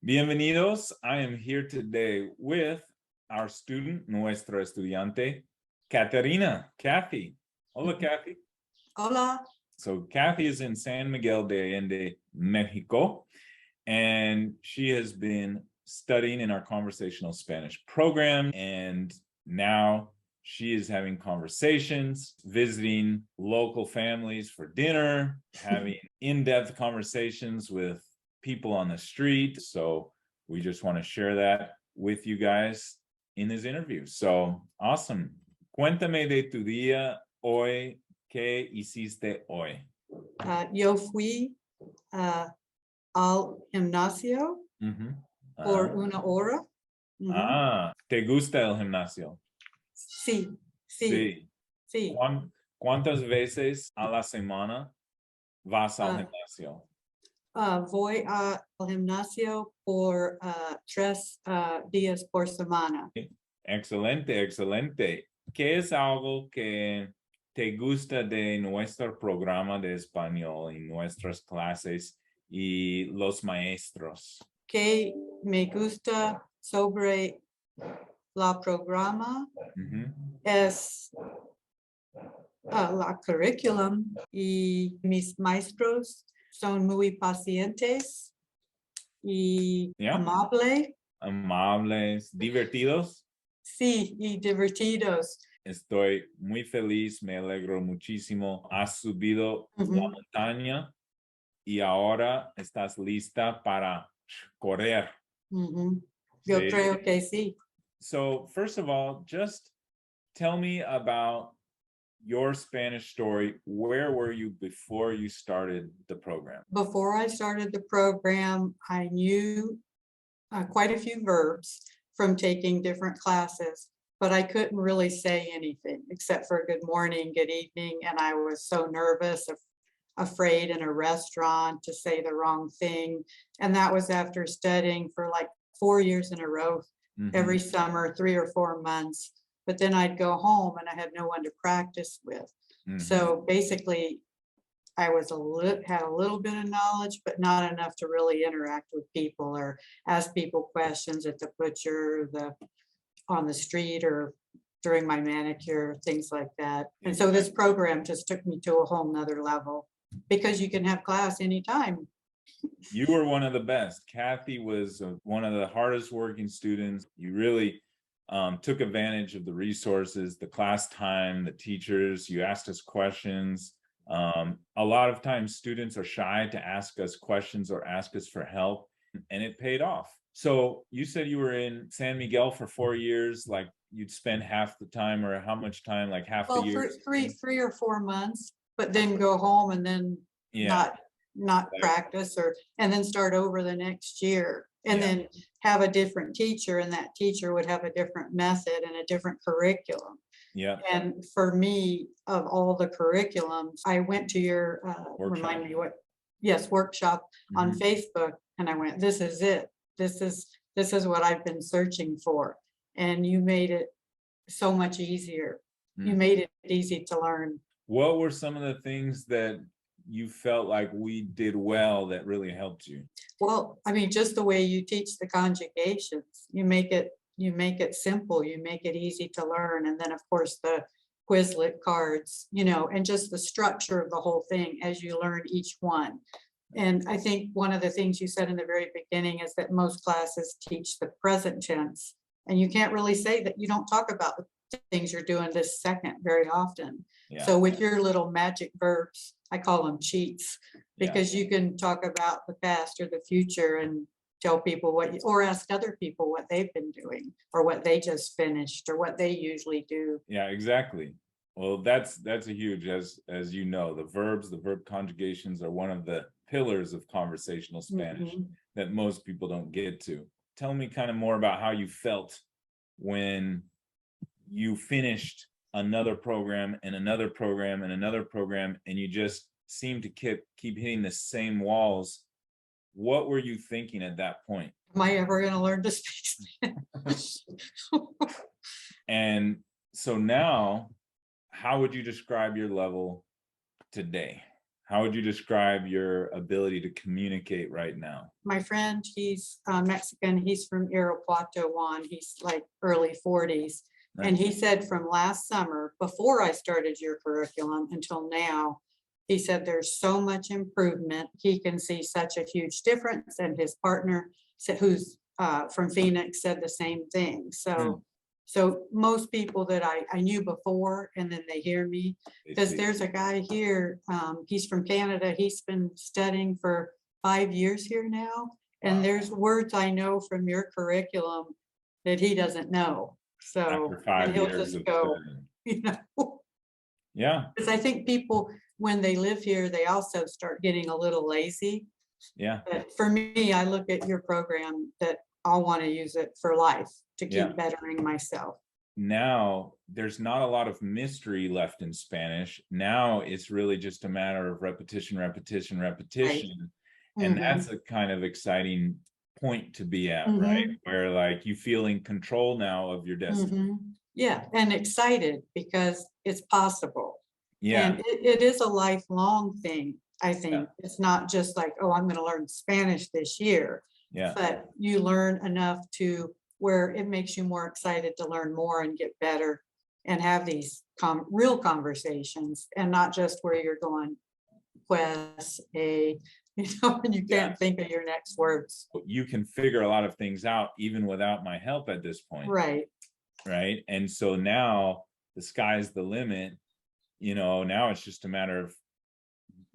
Bienvenidos. I am here today with our student, nuestra estudiante, Cathy. Hola, Cathy. Hola. So Cathy is in San Miguel de Allende, Mexico, and she has been studying in our conversational Spanish program, and now she is having conversations, visiting local families for dinner, having in-depth conversations with people on the street. So we just want to share that with you guys in this interview. So awesome. Cuéntame de tu día hoy. ¿Qué hiciste hoy? Yo fui al gimnasio por una hora. ¿Te gusta el gimnasio? Sí. ¿Cuántas veces a la semana vas al gimnasio? Voy al gimnasio por 3 días por semana. Excelente. ¿Qué es algo que te gusta de nuestro programa de español y nuestras clases y los maestros? Que me gusta sobre la programa es la curriculum, y mis maestros son muy pacientes y amables, divertidos. Sí, y divertidos. Estoy muy feliz, me alegro muchísimo. Has subido la montaña y ahora estás lista para correr. Yo creo que sí. So first of all, just tell me about your Spanish story. Where were you before you started the program? Before I started the program, I knew quite a few verbs from taking different classes, but I couldn't really say anything except for good morning, good evening, and I was so nervous, afraid in a restaurant to say the wrong thing. And that was after studying for like 4 years in a row, every summer, 3 or 4 months. But then I'd go home and I had no one to practice with. So basically, I had a little bit of knowledge, but not enough to really interact with people or ask people questions at the butcher, on the street, or during my manicure, things like that. And so this program just took me to a whole nother level, because you can have class anytime. You were one of the best. Cathy was one of the hardest working students. You really took advantage of the resources, the class time, the teachers. You asked us questions. A lot of times students are shy to ask us questions or ask us for help, and it paid off. So you said you were in San Miguel for 4 years, like you'd spend half the time, or how much time, like half the year? For 3 or 4 months, but then go home and then not practice, and then start over the next year, and then have a different teacher, and that teacher would have a different method and a different curriculum. And for me, of all the curriculums, I went to your workshop on Facebook, and I went, this is it. This is what I've been searching for. And you made it so much easier. You made it easy to learn. What were some of the things that you felt like we did well that really helped you? Well, I mean, just the way you teach the conjugations, you make it simple, you make it easy to learn. And then of course the Quizlet cards, and just the structure of the whole thing as you learn each one. And I think one of the things you said in the very beginning is that most classes teach the present tense, and you can't really say that you don't talk about the things you're doing this second very often. So with your little magic verbs, I call them cheats, because you can talk about the past or the future and tell people or ask other people what they've been doing, or what they just finished, or what they usually do. Yeah, exactly. Well, that's a huge, as you know, the verbs, the verb conjugations are one of the pillars of conversational Spanish that most people don't get to. Tell me kind of more about how you felt when you finished another program and another program and another program, and you just seem to keep hitting the same walls. What were you thinking at that point? Am I ever going to learn to speak Spanish? And so now, how would you describe your level today? How would you describe your ability to communicate right now? My friend, he's Mexican. He's from Irapuato, Juan. He's like early 40s. And he said from last summer, before I started your curriculum until now, he said there's so much improvement. He can see such a huge difference. And his partner, who's from Phoenix, said the same thing. So most people that I knew before, and then they hear me, because there's a guy here, he's from Canada. He's been studying for 5 years here now. And there's words I know from your curriculum that he doesn't know. So After 5 he'll years just of go, studying. Yeah. because I think people, when they live here, they also start getting a little lazy. Yeah. But for me, I look at your program that I'll want to use it for life to keep bettering myself. Now there's not a lot of mystery left in Spanish. Now it's really just a matter of repetition, repetition, repetition. Right. And that's a kind of exciting point to be at, right? Where like you feel in control now of your destiny. Yeah, and excited because it's possible. Yeah. And it is a lifelong thing, I think. Yeah. It's not just like, oh, I'm going to learn Spanish this year. Yeah. But you learn enough to where it makes you more excited to learn more and get better and have these real conversations, and not just where you're going, pues, and you can't think of your next words. You can figure a lot of things out even without my help at this point. Right. Right. And so now the sky's the limit. Now it's just a matter of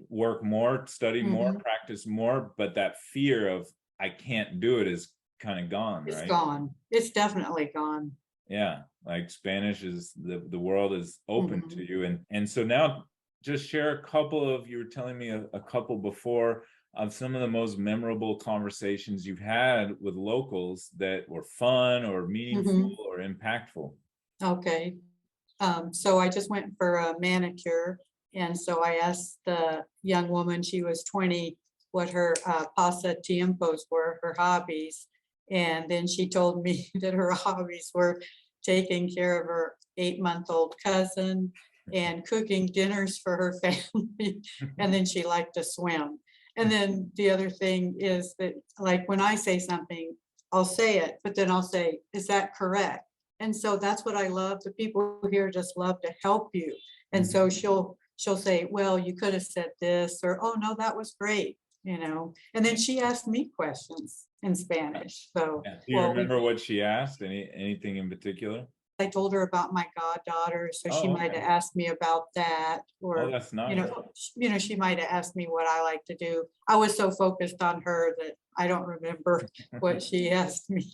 work more, study more, practice more, but that fear of I can't do it is kind of gone, right? It's gone. It's definitely gone. Yeah, like Spanish is the world is open to you. And so now just share a couple of, you were telling me a couple before, of some of the most memorable conversations you've had with locals that were fun or meaningful or impactful. Okay. So I just went for a manicure. And so I asked the young woman, she was 20, what her pasatiempos were, her hobbies. And then she told me that her hobbies were taking care of her 8-month-old cousin and cooking dinners for her family. And then she liked to swim. And then the other thing is that, like, when I say something, I'll say it, but then I'll say, is that correct? And so that's what I love. The people here just love to help you. And so she'll say, well, you could have said this, or, oh, no, that was great. And then she asked me questions in Spanish. So do you remember what she asked? Anything in particular? I told her about my goddaughter, so she might have asked me about that, or that's nice. She might have asked me what I like to do. I was so focused on her that I don't remember what she asked me.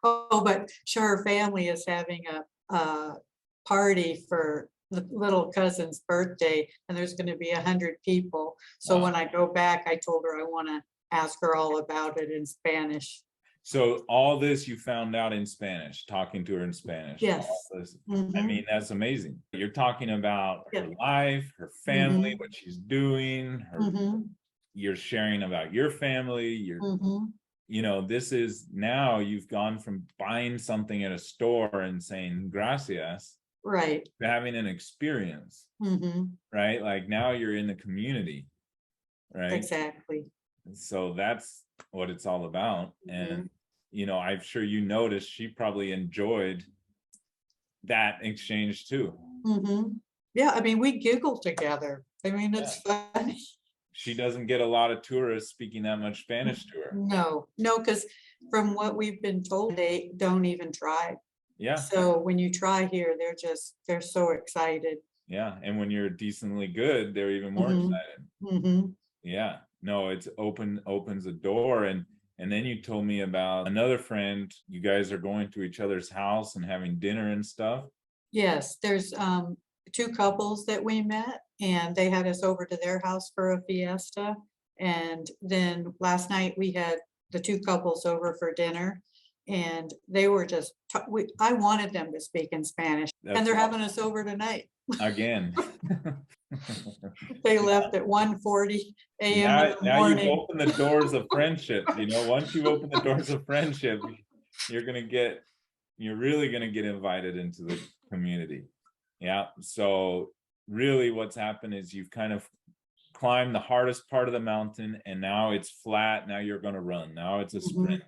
Oh, but her family is having a party for the little cousin's birthday, and there's going to be 100 people. So when I go back, I told her I want to ask her all about it in Spanish. So all this you found out in Spanish, talking to her in Spanish. Yes. I mean, that's amazing. You're talking about her life, her family, what she's doing, you're sharing about your family, this is, now you've gone from buying something at a store and saying gracias, right, to having an experience, right? Like now you're in the community, right? Exactly. So that's what it's all about. And I'm sure you noticed she probably enjoyed that exchange too. Yeah, I mean, we giggle together. I mean, it's funny. She doesn't get a lot of tourists speaking that much Spanish to her. No, because from what we've been told, they don't even try. Yeah. So when you try here, they're so excited. Yeah, and when you're decently good, they're even more excited. Yeah, no, it's opens a door. And then you told me about another friend. You guys are going to each other's house and having dinner and stuff. Yes, there's 2 couples that we met, and they had us over to their house for a fiesta. And then last night we had the 2 couples over for dinner, and they were just, I wanted them to speak in Spanish. And they're having us over tonight. Again. They left at 1:40 a.m. in the morning. Now you've opened the doors of friendship. Once you open the doors of friendship, you're really going to get invited into the community. Yeah. So really what's happened is you've kind of climbed the hardest part of the mountain and now it's flat. Now you're going to run. Now it's a sprint,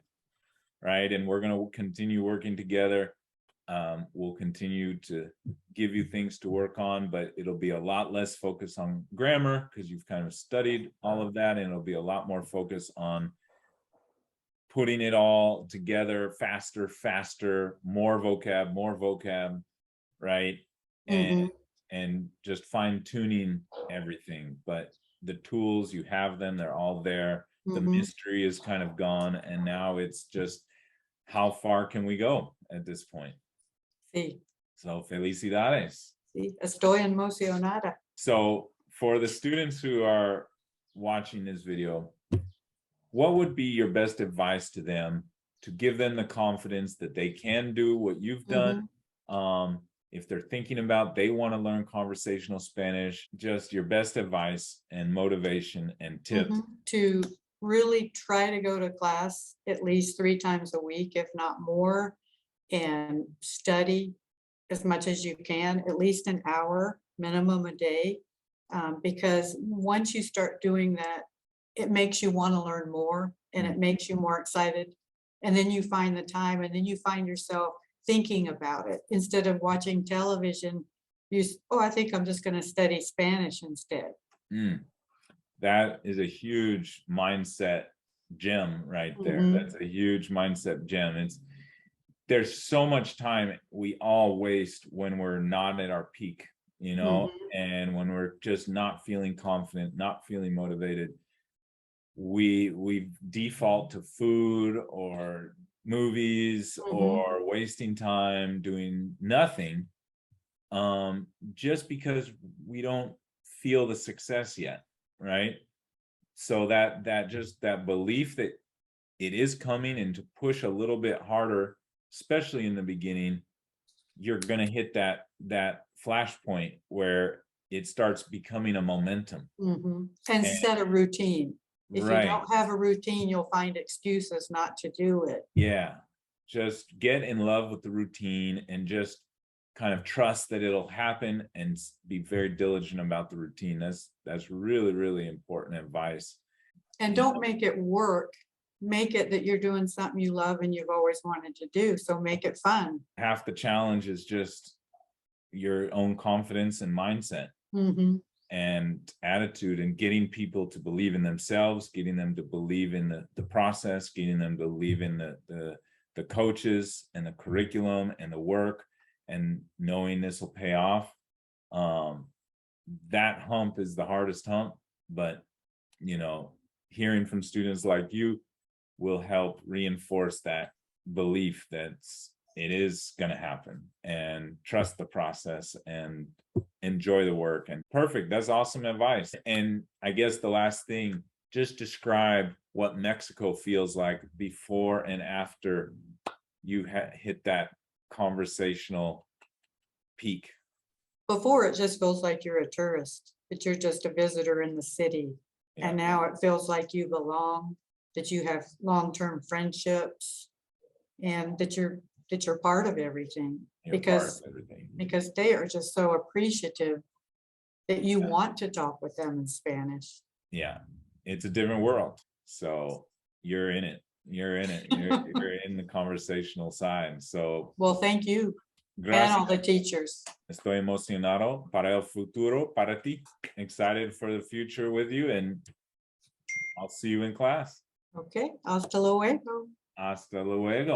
right? And we're going to continue working together. We'll continue to give you things to work on, but it'll be a lot less focus on grammar because you've kind of studied all of that, and it'll be a lot more focus on putting it all together faster, more vocab, right? And just fine tuning everything. But the tools, you have them, they're all there. The mystery is kind of gone, and now it's just how far can we go at this point? Sí. So felicidades. Sí, estoy emocionada. So for the students who are watching this video, what would be your best advice to them to give them the confidence that they can do what you've done? If they're thinking about, they want to learn conversational Spanish, just your best advice and motivation and tips. To really try to go to class at least 3 times a week, if not more, and study as much as you can, at least an hour minimum a day, because once you start doing that, it makes you want to learn more, and it makes you more excited, and then you find the time, and then you find yourself thinking about it instead of watching television. I think I'm just going to study Spanish instead. That is a huge mindset gem right there. That's a huge mindset gem. There's so much time we all waste when we're not at our peak, and when we're just not feeling confident, not feeling motivated. We default to food or movies or wasting time doing nothing, just because we don't feel the success yet, right? So that belief that it is coming, and to push a little bit harder, especially in the beginning, you're going to hit that flashpoint where it starts becoming a momentum. And set a routine. If Right. you don't have a routine, you'll find excuses not to do it. Yeah. Just get in love with the routine and just kind of trust that it'll happen, and be very diligent about the routine. That's really, really important advice. And don't make it work. Make it that you're doing something you love and you've always wanted to do. So make it fun. Half the challenge is just your own confidence and mindset and attitude, and getting people to believe in themselves, getting them to believe in the process, getting them to believe in the coaches and the curriculum and the work, and knowing this will pay off. That hump is the hardest hump, but hearing from students like you will help reinforce that belief that it is going to happen, and trust the process and enjoy the work. And perfect. That's awesome advice. And I guess the last thing, just describe what Mexico feels like before and after you hit that conversational peak. Before, it just feels like you're a tourist, that you're just a visitor in the city. Yeah. And now it feels like you belong, that you have long-term friendships, and that you're part of everything. Because they are just so appreciative that you want to talk with them in Spanish. Yeah, it's a different world. So you're in it. You're in it. You're in the conversational side. So, well, thank you. Gracias. And all the teachers. Estoy emocionado para el futuro, para ti. Excited for the future with you, and I'll see you in class. Okay, hasta luego. Hasta luego.